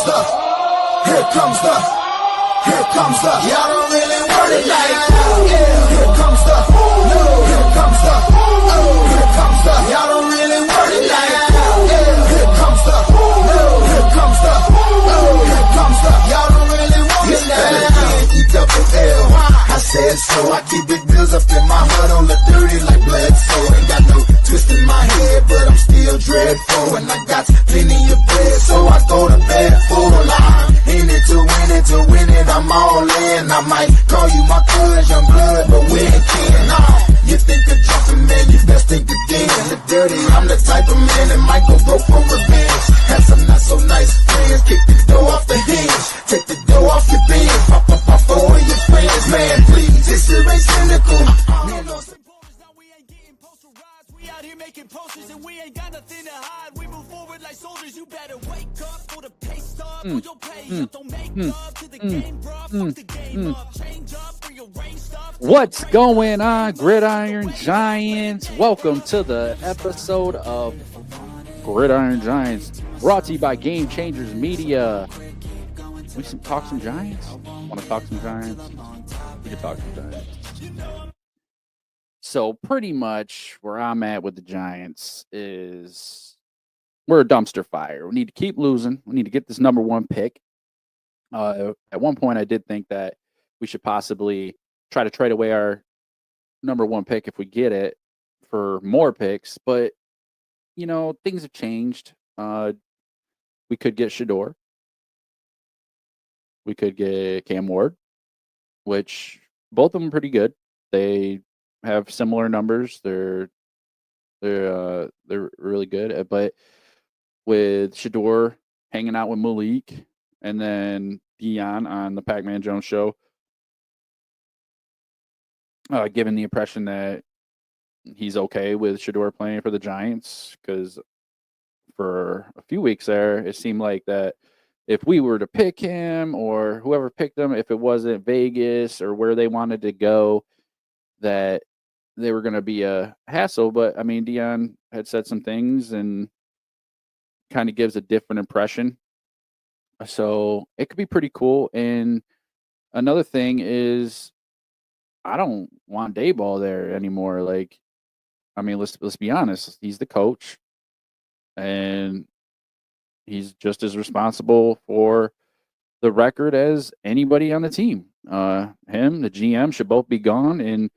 y'all don't really want it like that. Here comes the, y'all don't really want it like that. Here comes the, y'all don't really want it like that. I said so, I keep big bills up in my hood on the dirty like blood, so ain't got no twist in my head, but I'm still dreadful, and I got plenty of bread, so I go to bed full line. In it to win it, I'm all in. I might call you my cuz, young blood, but we ain't kin. You think of jumping, man, you best think again. The dirty, I'm the type of man that might go broke for revenge. Had some not so nice friends, kick the door off the hinge, take the door off your bed, pop four of your friends, man, please, this shit ain't cynical. We ain't getting posterized, we out here making posters and we ain't got nothing to hide. We move forward like soldiers, you better wake up for the pay stub, or you'll pay up, don't make love to the game, bruh, fuck the game up, change up, rearrange stuff. What's going on, Gridiron Giants? Welcome to the episode of Gridiron Giants, brought to you by Game Changers Media. We talk some Giants? Want to talk some Giants? We can talk some Giants. So pretty much where I'm at with the Giants is we're a dumpster fire. We need to keep losing. We need to get this number one pick. At one point, I did think that we should possibly try to trade away our number one pick if we get it for more picks. But, you know, things have changed. We could get Shador. We could get Cam Ward, which both of them are pretty good. They have similar numbers. They're really good. But with Shador hanging out with Malik and then Dion on the Pac-Man Jones show, giving the impression that he's okay with Shador playing for the Giants, because for a few weeks there, it seemed like that if we were to pick him or whoever picked him, if it wasn't Vegas or where they wanted to go, that they were going to be a hassle. But I mean, Dion had said some things and kind of gives a different impression. So it could be pretty cool. And another thing is, I don't want Dayball there anymore. Like, I mean, let's be honest. He's the coach, and he's just as responsible for the record as anybody on the team. Him, the GM, should both be gone. And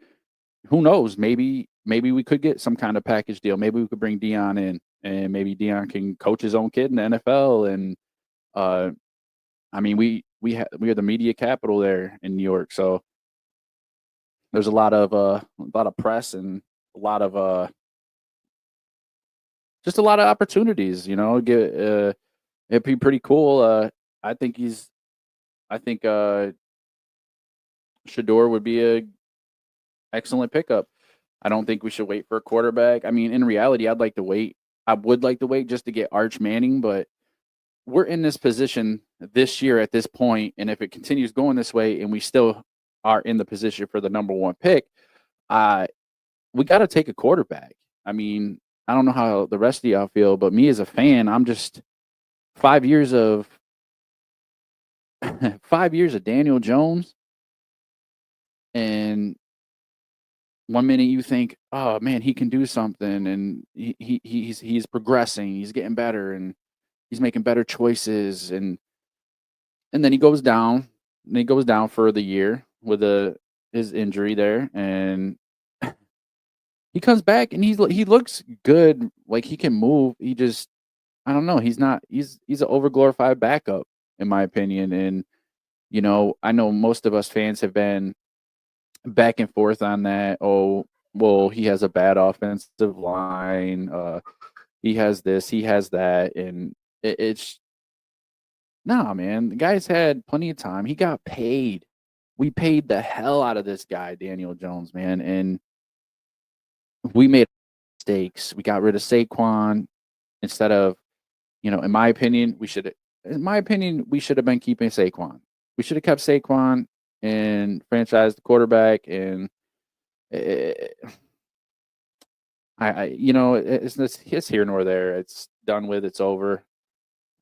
who knows? Maybe we could get some kind of package deal. Maybe we could bring Dion in, and maybe Dion can coach his own kid in the NFL. And I mean, we are the media capital there in New York, so there's a lot of press and a lot of just a lot of opportunities. You know, it'd be pretty cool. I think Shador would be a excellent pickup. I don't think we should wait for a quarterback. I mean, in reality, I'd like to wait. I would like to wait just to get Arch Manning, but we're in this position this year at this point, and if it continues going this way and we still are in the position for the number one pick, we got to take a quarterback. I mean, I don't know how the rest of y'all feel, but me as a fan, I'm just 5 years of 5 years of Daniel Jones, and 1 minute you think, oh man, he can do something, and he's progressing, he's getting better, and he's making better choices, and then he goes down, for the year with his injury there, and he comes back and he looks good, like he can move. He just, I don't know, he's an overglorified backup in my opinion. And you know, I know most of us fans have been back and forth on that. Oh, well, he has a bad offensive line. He has this, he has that, and it's nah, man. The guy's had plenty of time. He got paid. We paid the hell out of this guy, Daniel Jones, man, and we made mistakes. We got rid of Saquon instead of, you know, in my opinion, we should have been keeping Saquon. We should have kept Saquon and franchised the quarterback. And you know, it's here nor there. It's done with. It's over.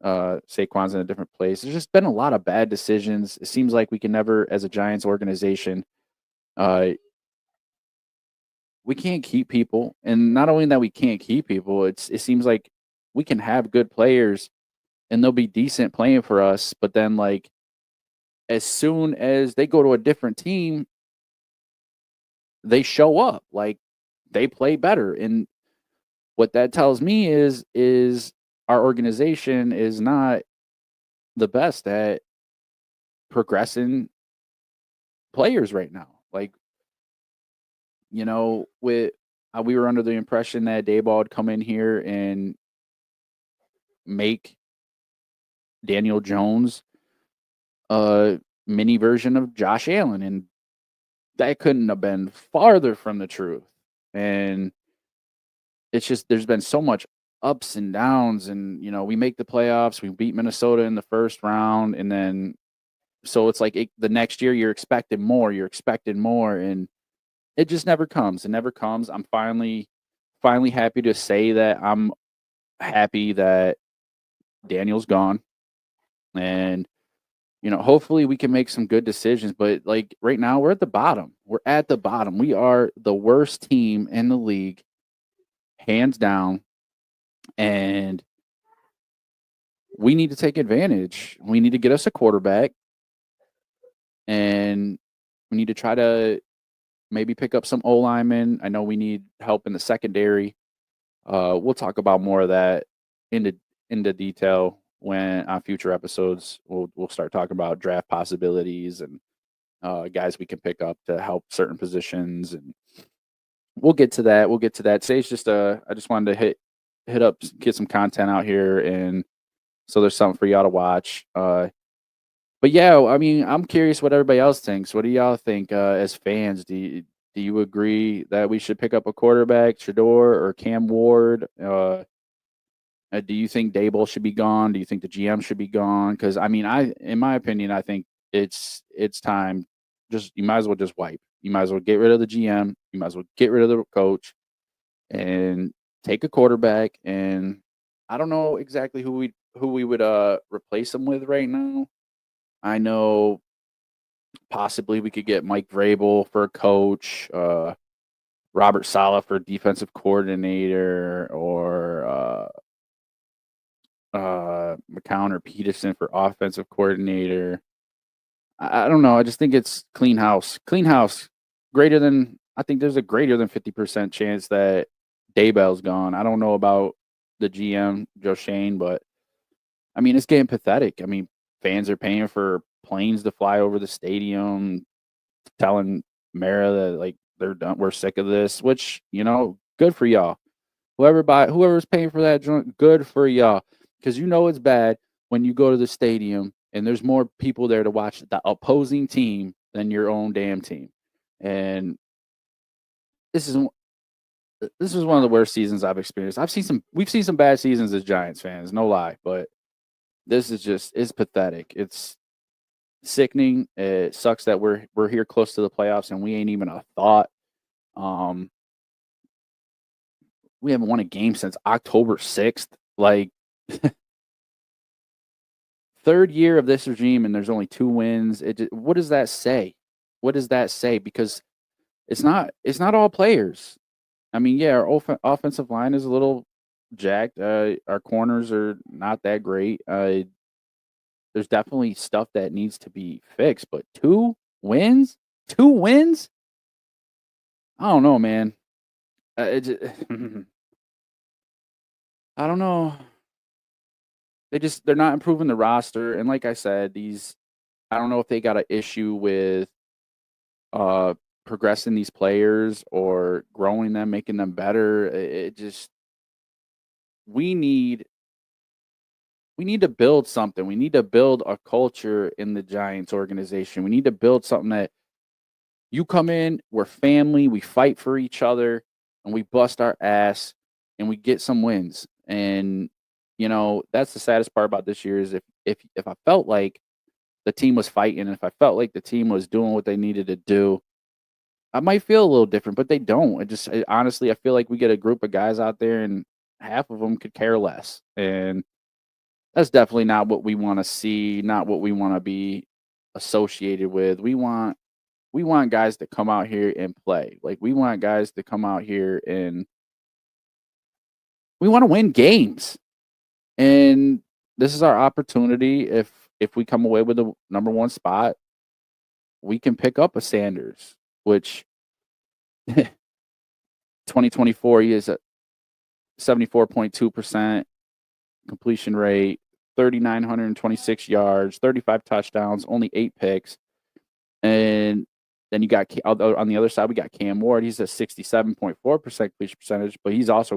Saquon's in a different place. There's just been a lot of bad decisions. It seems like we can never, as a Giants organization, uh, we can't keep people. And not only that we can't keep people, it seems like we can have good players and they'll be decent playing for us, but then like as soon as they go to a different team, they show up like they play better. And what that tells me is our organization is not the best at progressing players right now. Like, with we were under the impression that Dayball would come in here and make Daniel Jones a mini version of Josh Allen, and that couldn't have been farther from the truth. And it's just there's been so much ups and downs, and we make the playoffs, we beat Minnesota in the first round, and then so it's like the next year you're expecting more, and it just never comes. It never comes. I'm finally happy to say that I'm happy that Daniel's gone, and hopefully we can make some good decisions. But like right now, we're at the bottom. We're at the bottom. We are the worst team in the league, hands down, and we need to take advantage. We need to get us a quarterback, and we need to try to maybe pick up some O linemen. I know we need help in the secondary. We'll talk about more of that into detail when on future episodes. We'll start talking about draft possibilities and guys we can pick up to help certain positions, and we'll get to that. Today it's just I just wanted to hit up, get some content out here, and so there's something for y'all to watch. But yeah, I mean, I'm curious what everybody else thinks. What do y'all think as fans? Do you agree that we should pick up a quarterback, Shador or Cam Ward? Do you think Dable should be gone? Do you think the GM should be gone? Because I mean, in my opinion, I think it's time. You might as well just wipe. You might as well get rid of the GM. You might as well get rid of the coach and take a quarterback. And I don't know exactly who we would replace him with right now. I know possibly we could get Mike Vrabel for a coach, Robert Saleh for defensive coordinator, or McCown or Peterson for offensive coordinator. I don't know. I just think it's clean house. Clean house. I think there's a greater than 50% chance that Daybell's gone. I don't know about the GM, Joe Shane, but I mean, it's getting pathetic. I mean, fans are paying for planes to fly over the stadium, telling Mara that like they're done, we're sick of this. Which good for y'all. Whoever's paying for that joint, good for y'all, because it's bad when you go to the stadium and there's more people there to watch the opposing team than your own damn team. And this is one of the worst seasons I've experienced. We've seen some bad seasons as Giants fans, no lie, but this is it's pathetic. It's sickening. It sucks that we're here close to the playoffs and we ain't even a thought. We haven't won a game since October 6th. Like, third year of this regime and there's only 2 wins. What does that say? Because it's not all players. I mean, yeah, our offensive line is a little jacked. Our corners are not that great. There's definitely stuff that needs to be fixed, but 2 wins? 2 wins? I don't know, man. I don't know. They're not improving the roster, and like I said, I don't know if they got an issue with progressing these players or growing them, making them better. We need to build something. We need to build a culture in the Giants organization. We need to build something that you come in, we're family, we fight for each other, and we bust our ass, and we get some wins. And that's the saddest part about this year is if I felt like the team was fighting, if I felt like the team was doing what they needed to do, I might feel a little different, but they don't. Honestly, I feel like we get a group of guys out there and half of them could care less. And That's definitely not what we want to see, not what we want to be associated with. We want guys to come out here and play. Like we want guys to come out here and we want to win games. And this is our opportunity. If we come away with the number one spot, we can pick up a Sanders, which 2024 he is at 74.2% completion rate, 3,926 yards, 35 touchdowns, only 8 picks. And then you got on the other side, we got Cam Ward. He's at 67.4% completion percentage, but he's got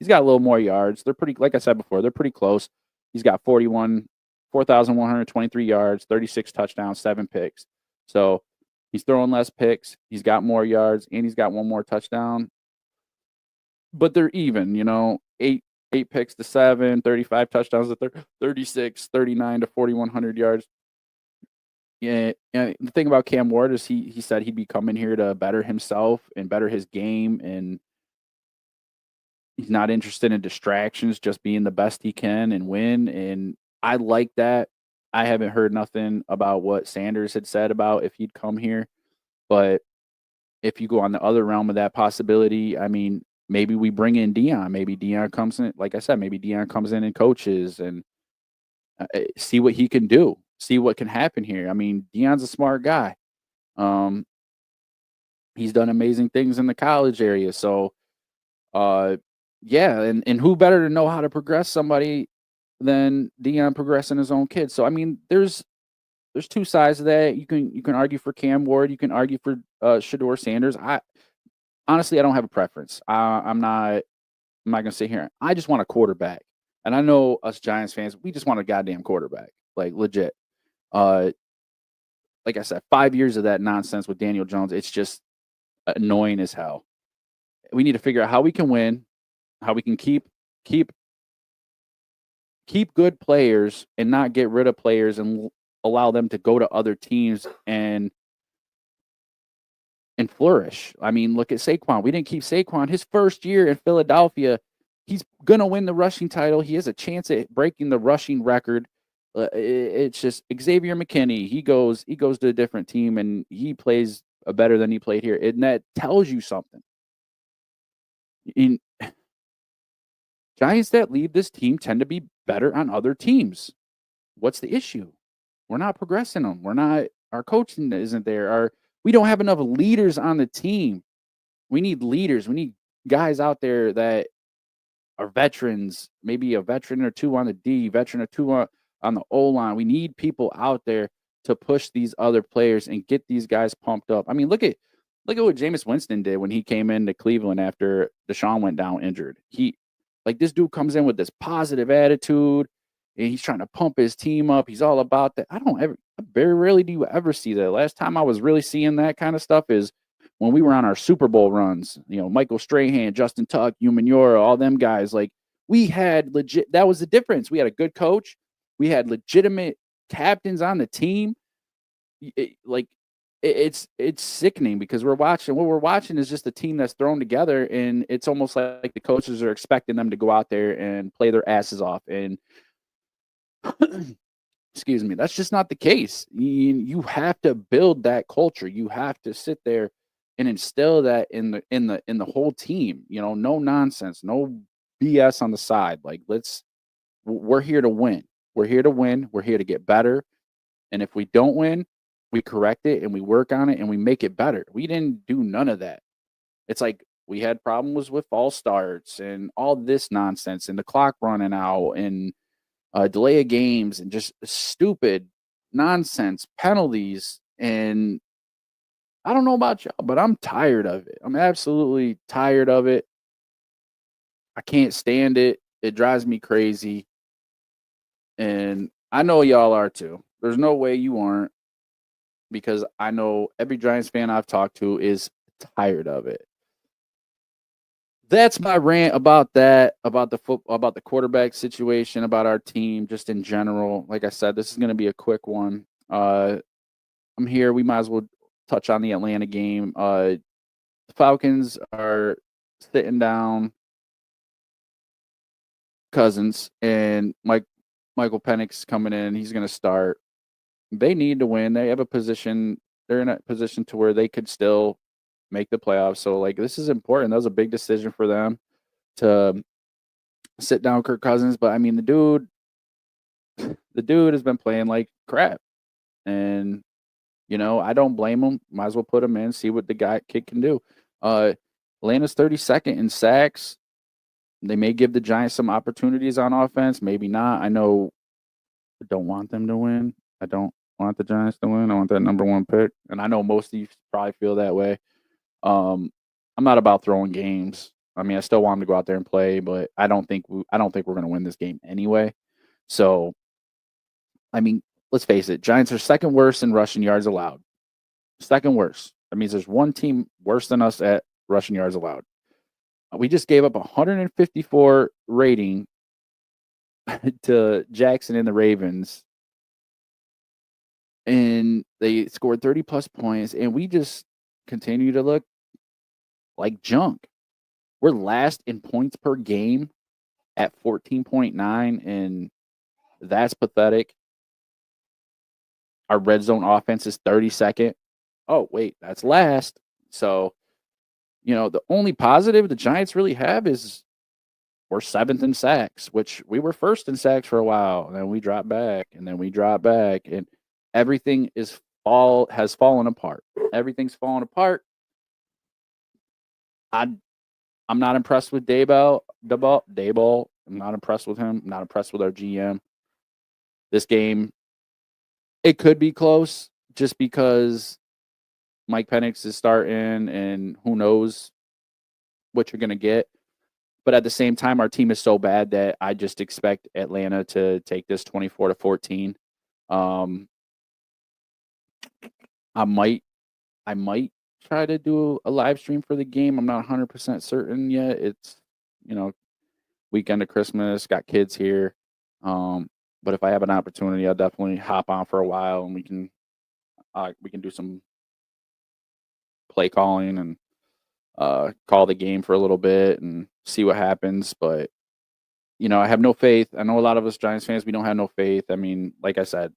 a little more yards. They're pretty, like I said before, they're pretty close. He's got 4,123 yards, 36 touchdowns, 7 picks. So he's throwing less picks. He's got more yards, and he's got one more touchdown. But they're even, 8 picks to 7, 35 touchdowns to 36, 39 to 4,100 yards. Yeah, the thing about Cam Ward is he said he'd be coming here to better himself and better his game, and he's not interested in distractions, just being the best he can and win. And I like that. I haven't heard nothing about what Sanders had said about if he'd come here. But if you go on the other realm of that possibility, I mean, maybe we bring in Dion. Maybe Dion comes in, like I said, maybe Dion comes in and coaches and see what he can do, see what can happen here. I mean, Dion's a smart guy. He's done amazing things in the college area. So, yeah, and who better to know how to progress somebody than Dion progressing his own kids? So, I mean, there's two sides of that. You can argue for Cam Ward. You can argue for Shedeur Sanders. Honestly, I don't have a preference. I'm not gonna sit here. I just want a quarterback, and I know us Giants fans, we just want a goddamn quarterback, like legit. Like I said, 5 years of that nonsense with Daniel Jones, it's just annoying as hell. We need to figure out how we can win, how we can keep good players and not get rid of players and allow them to go to other teams and flourish. I mean, look at Saquon. We didn't keep Saquon. His first year in Philadelphia, he's going to win the rushing title. He has a chance at breaking the rushing record. It's just Xavier McKinney. He goes to a different team and he plays better than he played here. And that tells you something. In Giants that leave this team tend to be better on other teams. What's the issue? We're not progressing them. Our coaching isn't there. We don't have enough leaders on the team. We need leaders. We need guys out there that are veterans, maybe a veteran or two on the D, veteran or two on the O-line. We need people out there to push these other players and get these guys pumped up. I mean, look at what Jameis Winston did when he came into Cleveland after Deshaun went down injured. This dude comes in with this positive attitude, and he's trying to pump his team up. He's all about that. Very rarely do you ever see that. Last time I was really seeing that kind of stuff is when we were on our Super Bowl runs. Michael Strahan, Justin Tuck, Hugh Manura, all them guys. Like, we had legit. That was the difference. We had a good coach. We had legitimate captains on the team. It's sickening because what we're watching is just a team that's thrown together, and it's almost like the coaches are expecting them to go out there and play their asses off. And excuse me, that's just not the case. You have to build that culture. You have to sit there and instill that in the whole team. No nonsense, no BS on the side. Like, we're here to win. We're here to win. We're here to get better. And if we don't win, we correct it and we work on it and we make it better. We didn't do none of that. It's like we had problems with false starts and all this nonsense and the clock running out and delay of games and just stupid nonsense penalties. And I don't know about y'all, but I'm tired of it. I'm absolutely tired of it. I can't stand it. It drives me crazy. And I know y'all are too. There's no way you aren't, because I know every Giants fan I've talked to is tired of it. That's my rant about that, about the quarterback situation, about our team, just in general. Like I said, this is going to be a quick one. I'm here. We might as well touch on the Atlanta game. The Falcons are sitting down Cousins, and Mike Michael Penix coming in. He's going to start. They need to win. They have a position. They're in a position to where they could still make the playoffs. So, like, this is important. That was a big decision for them to sit down Kirk Cousins. But, I mean, the dude has been playing like crap. And, you know, I don't blame him. Might as well put him in, see what the kid can do. Atlanta's 32nd in sacks. They may give the Giants some opportunities on offense, maybe not. I know I don't want them to win. I don't want the Giants to win. I want that number 1 pick. And I know most of you probably feel that way. I'm not about throwing games. I mean, I still want them to go out there and play, but I don't think we're going to win this game anyway. So, I mean, let's face it. Giants are second worst in rushing yards allowed. Second worst. That means there's one team worse than us at rushing yards allowed. We just gave up 154 rating to Jackson and the Ravens. And they scored 30-plus points, and we just continue to look like junk. We're last in points per game at 14.9, and that's pathetic. Our red zone offense is 32nd. Oh, wait, that's last. So, you know, the only positive the Giants really have is we're 7th in sacks, which we were 1st in sacks for a while. And then we dropped back, and then we dropped back, and everything has fallen apart. Everything's fallen apart. I'm not impressed with Daboll. I'm not impressed with him. I'm not impressed with our GM. This game, it could be close just because Mike Penix is starting, and who knows what you're going to get. But at the same time, our team is so bad that I just expect Atlanta to take this 24-14. I might try to do a live stream for the game. I'm not 100% certain yet. It's, you know, weekend of Christmas, got kids here. But if I have an opportunity, I'll definitely hop on for a while, and we can do some play calling and call the game for a little bit and see what happens. But, you know, I have no faith. I know a lot of us Giants fans, we don't have no faith. I mean, like I said,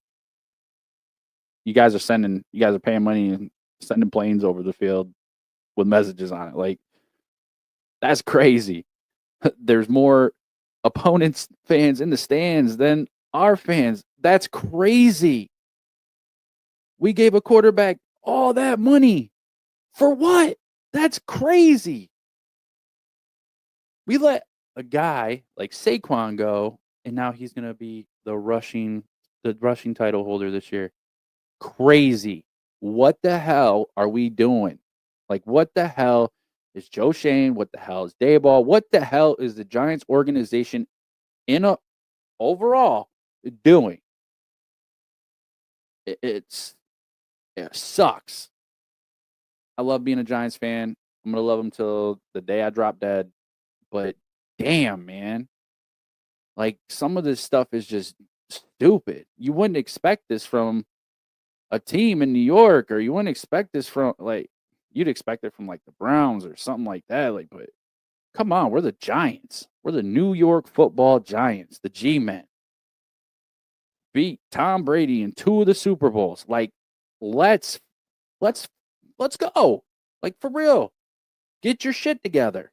you guys are paying money and sending planes over the field with messages on it. Like, that's crazy. There's more opponents' fans in the stands than our fans. That's crazy. We gave a quarterback all that money. For what? That's crazy. We let a guy like Saquon go, and now he's going to be the rushing title holder this year. Crazy. What the hell are we doing? Like, what the hell is Joe Shane? What the hell is Daboll? What the hell is the Giants organization overall doing? It sucks. I love being a Giants fan. I'm going to love them till the day I drop dead. But damn, man. Like, some of this stuff is just stupid. You wouldn't expect this from a team in New York, or you wouldn't expect this from, like, you'd expect it from, like, the Browns or something like that. Like, but come on, we're the Giants. We're the New York Football Giants, the G-Men. Beat Tom Brady in 2 of the Super Bowls. Like, let's go. Like, for real. Get your shit together.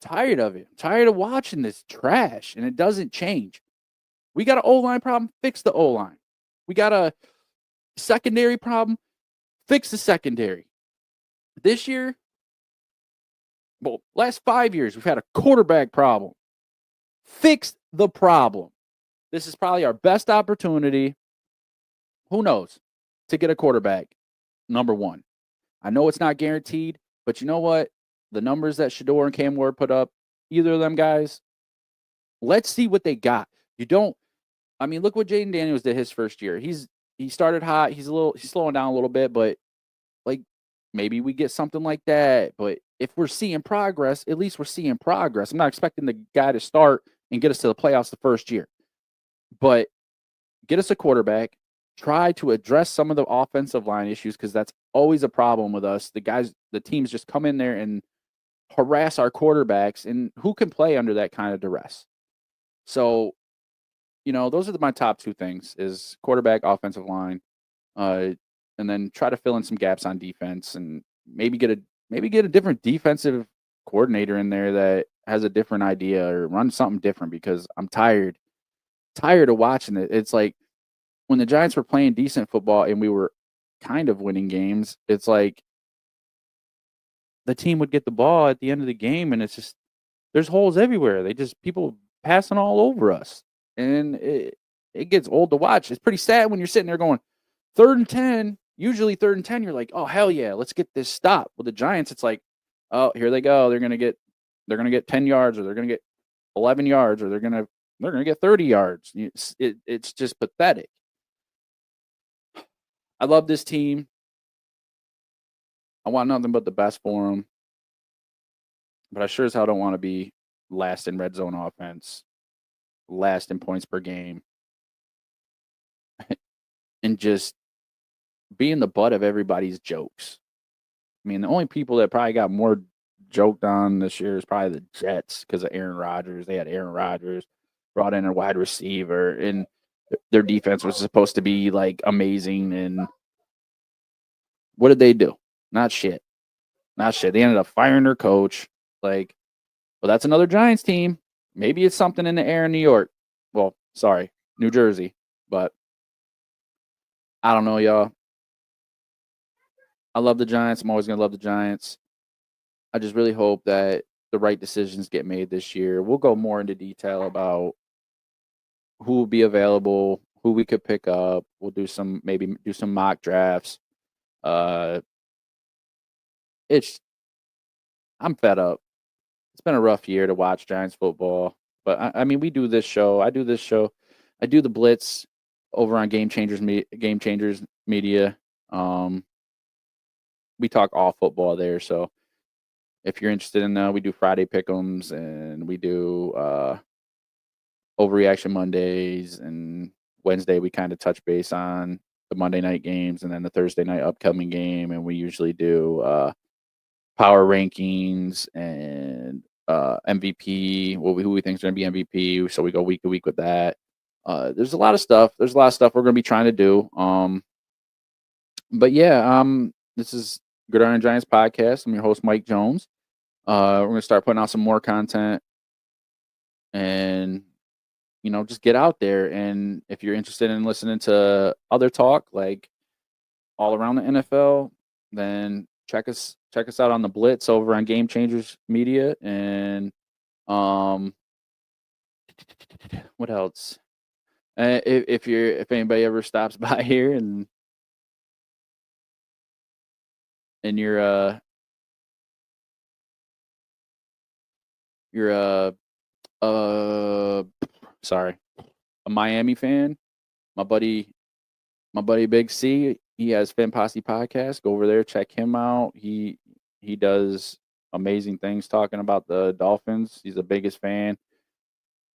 Tired of it. I'm tired of watching this trash, and it doesn't change. We got an O-line problem, fix the O-line. We got a secondary problem, fix the secondary. This year, last 5 years, we've had a quarterback problem. Fix the problem. This is probably our best opportunity, who knows, to get a quarterback, number 1. I know it's not guaranteed, but you know what? The numbers that Shador and Cam Ward put up, either of them guys, let's see what they got. Look what Jaden Daniels did his first year. He started hot. He's slowing down a little bit, but like, maybe we get something like that. But if we're seeing progress, at least we're seeing progress. I'm not expecting the guy to start and get us to the playoffs the first year. But get us a quarterback. Try to address some of the offensive line issues, because that's always a problem with us. The teams just come in there and harass our quarterbacks, and who can play under that kind of duress? So, those are my top two things: is quarterback, offensive line, and then try to fill in some gaps on defense, and maybe get a different defensive coordinator in there that has a different idea or run something different, because I'm tired of watching it. It's like when the Giants were playing decent football and we were kind of winning games, it's like the team would get the ball at the end of the game and it's just there's holes everywhere. People passing all over us. And it gets old to watch. It's pretty sad when you're sitting there going, 3rd and 10, usually 3rd and 10, you're like, oh hell yeah, let's get this stop. With the Giants, it's like, oh, here they go. They're gonna get 10 yards, or they're gonna get 11 yards, or they're gonna get 30 yards. It's just pathetic. I love this team. I want nothing but the best for them. But I sure as hell don't want to be last in red zone offense, last in points per game, and just being the butt of everybody's jokes. I mean, the only people that probably got more joked on this year is probably the Jets because of Aaron Rodgers. They had Aaron Rodgers, brought in a wide receiver, and their defense was supposed to be like amazing. And what did they do? Not shit. Not shit. They ended up firing their coach. Like, well, that's another Giants team. Maybe it's something in the air in New York. Well, sorry, New Jersey. But I don't know, y'all. I love the Giants. I'm always going to love the Giants. I just really hope that the right decisions get made this year. We'll go more into detail about who will be available, who we could pick up. We'll maybe do some mock drafts. I'm fed up. It's been a rough year to watch Giants football. But I mean, we do this show. I do this show. I do the Blitz over on Game Changers Media. We talk all football there. So if you're interested in that, we do Friday Pick'ems, and we do Overreaction Mondays, and Wednesday we kind of touch base on the Monday night games, and then the Thursday night upcoming game, and we usually do power rankings and MVP, who we think is going to be MVP. So we go week to week with that. There's a lot of stuff. We're going to be trying to do. But yeah, this is Gridiron Giants podcast. I'm your host, Mike Jones. We're going to start putting out some more content, and just get out there. And if you're interested in listening to other talk, like all around the NFL, then check us out on the Blitz over on Game Changers Media. And what else? If anybody ever stops by here and you're sorry, a Miami fan, my buddy Big C, he has Fan Posse podcast. Go over there, check him out. He does amazing things talking about the Dolphins. He's the biggest fan.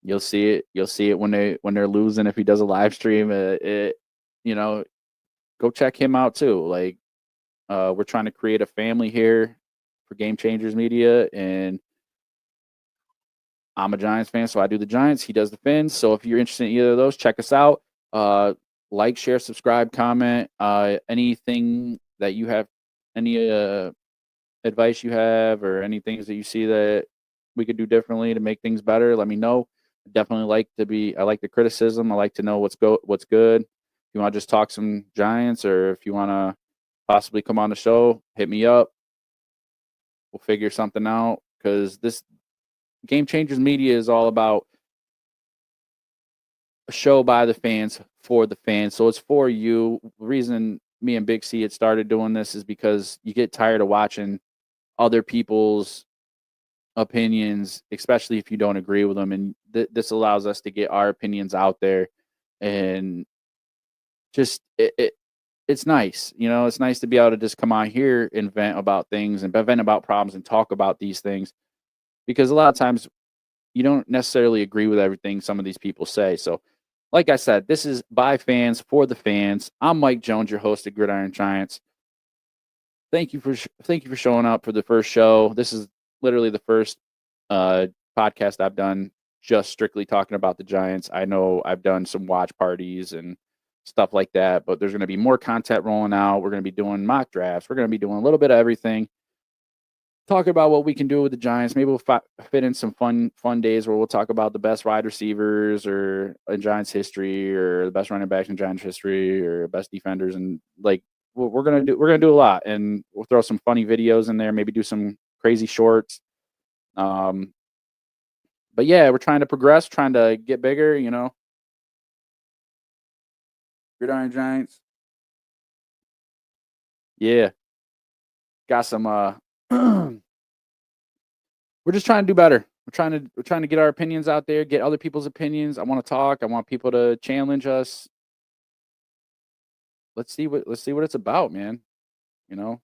You'll see it when they're losing. If he does a live stream, go check him out too. Like, we're trying to create a family here for Game Changers Media, and I'm a Giants fan, so I do the Giants. He does the Fins. So if you're interested in either of those, check us out. Like, share, subscribe, comment. Anything that you have, any advice you have, or any things that you see that we could do differently to make things better, let me know. Definitely I like the criticism. I like to know what's good. If you want to just talk some Giants, or if you want to possibly come on the show, hit me up. We'll figure something out, because this Game Changers Media is all about a show by the fans for the fans. So it's for you. The reason me and Big C had started doing this is because you get tired of watching other people's opinions, especially if you don't agree with them. And this allows us to get our opinions out there, and just it's nice. It's nice to be able to just come on here and vent about things, and vent about problems, and talk about these things, because a lot of times you don't necessarily agree with everything some of these people say. So like I said, this is by fans for the fans. I'm Mike Jones, your host of Gridiron Giants. Thank you for showing up for the first show. This is literally the first podcast I've done just strictly talking about the Giants. I know I've done some watch parties and stuff like that, but there's going to be more content rolling out. We're going to be doing mock drafts. We're going to be doing a little bit of everything. Talk about what we can do with the Giants. Maybe we'll fit in some fun days where we'll talk about the best wide receivers or in Giants history, or the best running backs in Giants history, or best defenders, and like we're gonna do a lot, and we'll throw some funny videos in there. Maybe do some crazy shorts. But yeah, we're trying to progress, trying to get bigger. Gridiron Giants. Yeah, got some. We're just trying to do better. We're trying to get our opinions out there, get other people's opinions. I want to talk. I want people to challenge us. Let's see what it's about, man. I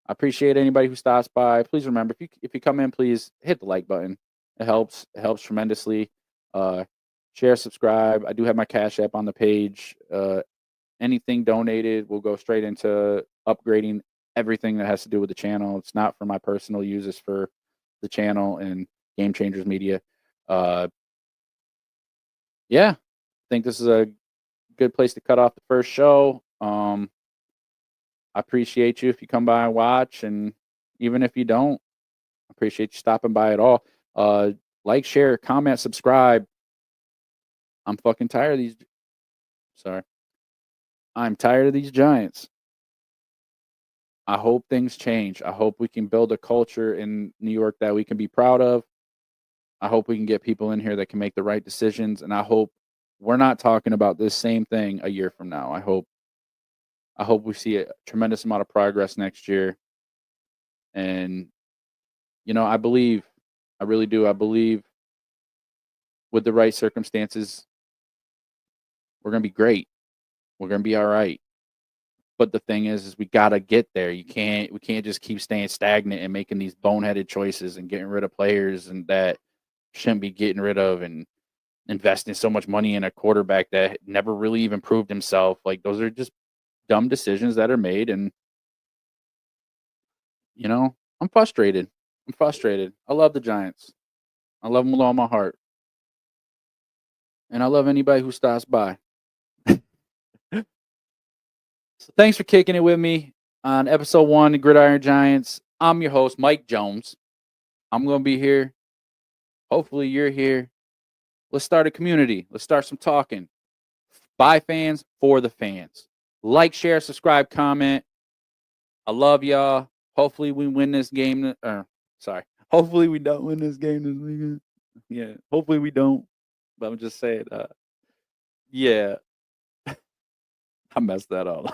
appreciate anybody who stops by. Please remember, if you come in, please hit the like button. It helps. It helps tremendously. Share, subscribe. I do have my Cash App on the page. Anything donated will go straight into upgrading everything that has to do with the channel. It's not for my personal use. It's for the channel and Game Changers Media. Yeah, I think this is a good place to cut off the first show. I appreciate you if you come by and watch, and even if you don't, I appreciate you stopping by at all. Like, share, comment, subscribe. I'm fucking tired of these. Sorry. I'm tired of these Giants. I hope things change. I hope we can build a culture in New York that we can be proud of. I hope we can get people in here that can make the right decisions. And I hope we're not talking about this same thing a year from now. I hope we see a tremendous amount of progress next year. And, I believe, I really do. I believe with the right circumstances, we're going to be great. We're going to be all right. But the thing is we got to get there. We can't just keep staying stagnant and making these boneheaded choices and getting rid of players and that shouldn't be getting rid of, and investing so much money in a quarterback that never really even proved himself. Like, those are just dumb decisions that are made. And, I'm frustrated. I love the Giants. I love them with all my heart. And I love anybody who stops by. So thanks for kicking it with me on episode 1 of Gridiron Giants. I'm your host, Mike Jones. I'm going to be here. Hopefully you're here. Let's start a community. Let's start some talking. By fans, for the fans. Like, share, subscribe, comment. I love y'all. Hopefully we win this game. Hopefully we don't win this game this weekend. Yeah, hopefully we don't. But I'm just saying, yeah. I messed that all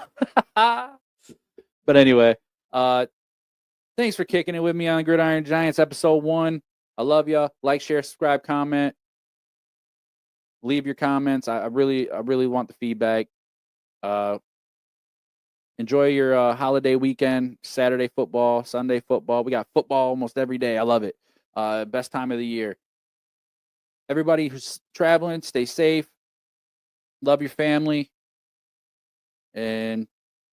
up. But anyway, thanks for kicking it with me on Gridiron Giants episode 1. I love y'all. Like, share, subscribe, comment. Leave your comments. I really want the feedback. Enjoy your holiday weekend. Saturday football, Sunday football. We got football almost every day. I love it. Best time of the year. Everybody who's traveling, stay safe. Love your family. And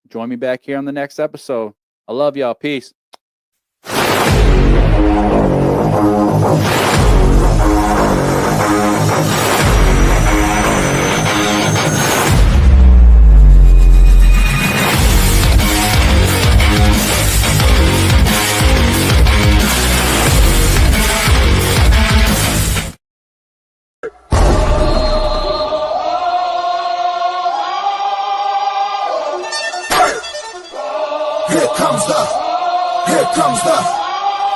join me back here on the next episode. I love y'all. Peace.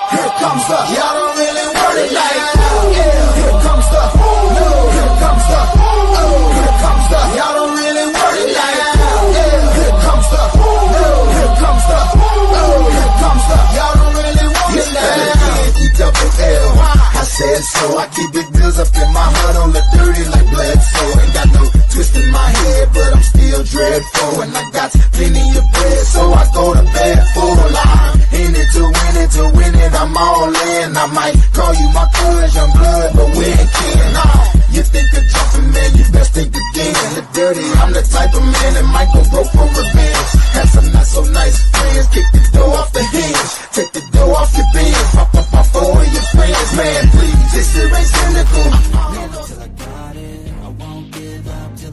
Here comes the, y'all don't really want it like that. Here comes the, here comes the, here comes the, y'all don't really want it like that. Here comes the, here comes the, here comes the, y'all don't really want it like that. E-double-L, I said so, I keep big bills up in my hood on the dirty like Bledsoe. Ain't got no twist in my head, but I'm still dreadful. And I got plenty of bread, so I go to bed full. I'm in it to win it, I'm all in. I might call you my cuz, young blood, but we ain't kin. You think of jumping, man, you best think again. The dirty, I'm the type of man that might go broke for revenge. Had some not so nice friends, kick the door off the hinge. Take the door off your bins, pop up my phone of your friends. Man, please, this shit ain't cynical.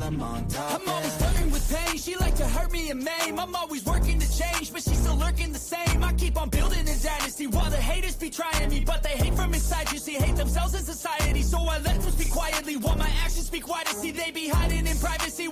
I'm on top. I'm always flirting with pain, she like to hurt me and maim. I'm always working to change, but she's still lurking the same. I keep on building a dynasty while the haters be trying me, but they hate from inside. You see, hate themselves in society, so I let them speak quietly while my actions speak wider. See, they be hiding in privacy.